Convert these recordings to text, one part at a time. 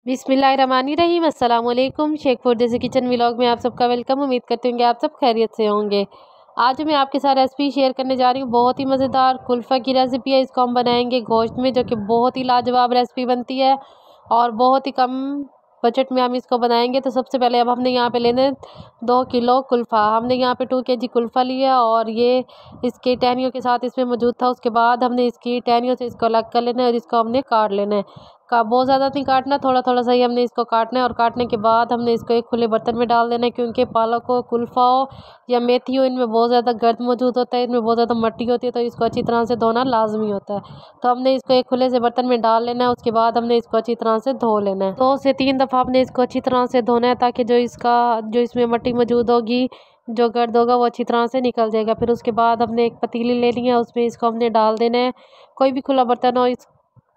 बिस्मिल्लाहिर्रहमानिर्रहीम। अस्सलाम वालेकुम। शेख फूड किचन व्लॉग में आप सबका वेलकम। उम्मीद करते होंगे आप सब खैरियत से होंगे। आज मैं आपके साथ रेसिपी शेयर करने जा रही हूँ। बहुत ही मज़ेदार कुल्फ़ा की रेसिपी है। इसको हम बनाएंगे गोश्त में, जो कि बहुत ही लाजवाब रेसिपी बनती है और बहुत ही कम बजट में हम इसको बनाएंगे। तो सबसे पहले अब हमने यहाँ पे लेने 2 किलो कुल्फ़ा। हमने यहाँ पे 2 kg कुल्फ़ा लिया और ये इसके टहनियों के साथ इसमें मौजूद था। उसके बाद हमने इसकी टहनियों से इसको अलग कर लेना है और इसको हमने काट लेना है। का बहुत ज़्यादा नहीं काटना, थोड़ा थोड़ा सा ही हमने इसको काटना है। और काटने के बाद हमने इसको एक खुले बर्तन में डाल देना है, क्योंकि पालक हो, कुल्फ़ा हो या मेथी हो, इनमें बहुत ज़्यादा गर्द मौजूद होता है, इनमें बहुत ज़्यादा मट्टी होती है, तो इसको अच्छी तरह से धोना लाजमी होता है। तो हमने इसको एक खुले से बर्तन में डाल लेना है। उसके बाद हमने इसको अच्छी तरह से धो लेना है। 2 से 3 दफ़ा हमने इसको अच्छी तरह से धोना है, ताकि जो इसमें मट्टी मौजूद होगी, जो गर्द होगा, वो अच्छी तरह से निकल जाएगा। फिर उसके बाद हमने एक पतीली लेनी है, उसमें इसको हमने डाल देना है। कोई भी खुला बर्तन हो, इस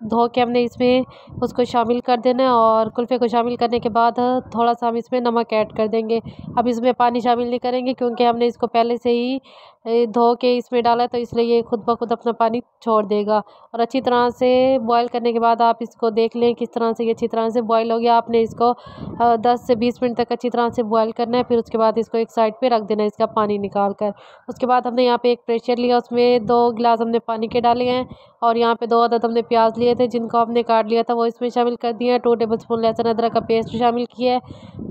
धो के हमने इसमें उसको शामिल कर देना है। और कुल्फ़े को शामिल करने के बाद थोड़ा सा हम इसमें नमक ऐड कर देंगे। अब इसमें पानी शामिल नहीं करेंगे, क्योंकि हमने इसको पहले से ही धो के इसमें डाला है, तो इसलिए ये खुद ब खुद अपना पानी छोड़ देगा। और अच्छी तरह से बॉईल करने के बाद आप इसको देख लें किस तरह से ये अच्छी तरह से बॉईल हो गया। आपने इसको 10 से 20 मिनट तक अच्छी तरह से बॉईल करना है। फिर उसके बाद इसको एक साइड पे रख देना है, इसका पानी निकाल कर। उसके बाद हमने यहाँ पे एक प्रेशर लिया, उसमें 2 गिलास हमने पानी के डाले हैं। और यहाँ पे 2 अदद हमने प्याज लिए थे, जिनको हमने काट लिया था, वो इसमें शामिल कर दिया है। 2 टेबलस्पून लहसुन अदरक का पेस्ट शामिल किया है।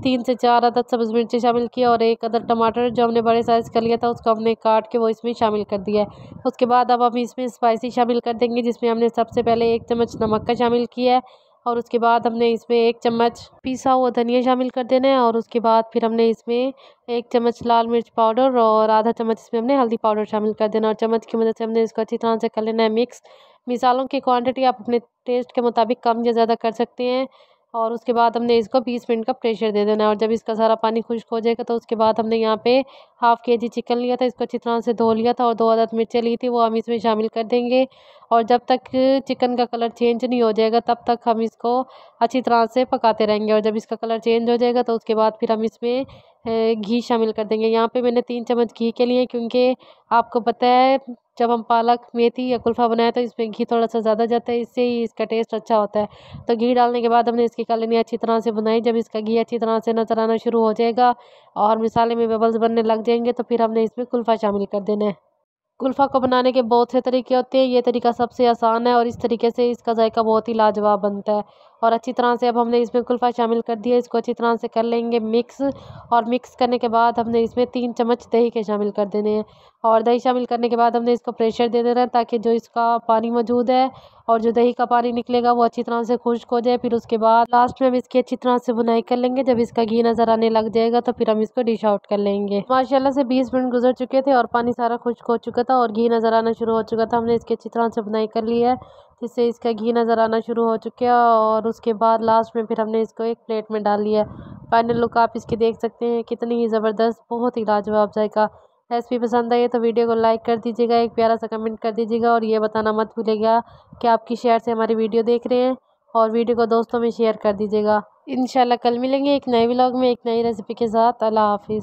3 से 4 अदद सब्ज़ मिर्ची शामिल किया और 1 अदद टमाटर जो हमने बड़े साइज़ का लिया था, उसको हमने काट के वो इसमें शामिल कर दिया है। उसके बाद अब हम इसमें स्पाइसी शामिल कर देंगे, जिसमें हमने सबसे पहले 1 चम्मच नमक का शामिल किया है। और उसके बाद हमने इसमें 1 चम्मच पिसा हुआ धनिया शामिल कर देना है। और उसके बाद फिर हमने इसमें 1 चम्मच लाल मिर्च पाउडर और आधा चम्मच इसमें हमने हल्दी पाउडर शामिल कर देना। और चम्मच की मदद से हमने इसको अच्छी तरह से कर लेना है मिक्स। मिसालों की क्वांटिटी आप अपने टेस्ट के मुताबिक कम या ज़्यादा कर सकते हैं। और उसके बाद हमने इसको 20 मिनट का प्रेशर दे देना है। और जब इसका सारा पानी खुश्क हो जाएगा, तो उसके बाद हमने यहाँ पे हाफ़ kg चिकन लिया था, इसको अच्छी तरह से धो लिया था। और 2 अदद मिर्चें ली थी, वो हम इसमें शामिल कर देंगे। और जब तक चिकन का कलर चेंज नहीं हो जाएगा, तब तक हम इसको अच्छी तरह से पकाते रहेंगे। और जब इसका कलर चेंज हो जाएगा, तो उसके बाद फिर हम इसमें घी शामिल कर देंगे। यहाँ पे मैंने 3 चम्मच घी के लिए, क्योंकि आपको पता है जब हम पालक मेथी या कुल्फ़ा बनाए तो इसमें घी थोड़ा सा ज़्यादा जाता है, इससे ही इसका टेस्ट अच्छा होता है। तो घी डालने के बाद हमने इसकी कलनी अच्छी तरह से बनाई। जब इसका घी अच्छी तरह से नज़र आना शुरू हो जाएगा और मसाले में बबल्स बनने लग जाएंगे, तो फिर हमने इसमें कुल्फ़ा शामिल कर देना है। कुल्फ़ा को बनाने के बहुत से तरीके होते हैं, ये तरीका सबसे आसान है और इस तरीके से इसका जायका बहुत ही लाजवाब बनता है। और अच्छी तरह से अब हमने इसमें कुल्फ़ा शामिल कर दिया, इसको अच्छी तरह से कर लेंगे मिक्स। और मिक्स करने के बाद हमने इसमें 3 चम्मच दही के शामिल कर देने हैं। और दही शामिल करने के बाद हमने इसको प्रेशर दे देना है, ताकि जो इसका पानी मौजूद है और जो दही का पानी निकलेगा, वो अच्छी तरह से खुश्क हो जाए। फिर उसके बाद लास्ट में हम इसकी अच्छी तरह से बुनाई कर लेंगे। जब इसका घी नज़र आने लग जाएगा, तो फिर हम इसको डिश आउट कर लेंगे। माशाल्लाह से 20 मिनट गुजर चुके थे और पानी सारा खुश्क हो चुका था और घी नज़र आना शुरू हो चुका था। हमने इसकी अच्छी तरह से बुनाई कर ली है, जिससे इसका घी नज़र आना शुरू हो चुका है। और उसके बाद लास्ट में फिर हमने इसको एक प्लेट में डाल लिया है। फाइनल लुक आप इसकी देख सकते हैं, कितनी ही ज़बरदस्त, बहुत ही लाजवाब जायका। रेसिपी पसंद आई है तो वीडियो को लाइक कर दीजिएगा, एक प्यारा सा कमेंट कर दीजिएगा और ये बताना मत भूलिएगा कि आपकी शेयर से हमारी वीडियो देख रहे हैं। और वीडियो को दोस्तों में शेयर कर दीजिएगा। इंशाल्लाह कल मिलेंगे एक नए व्लॉग में एक नई रेसिपी के साथ। अल्लाह हाफिज़।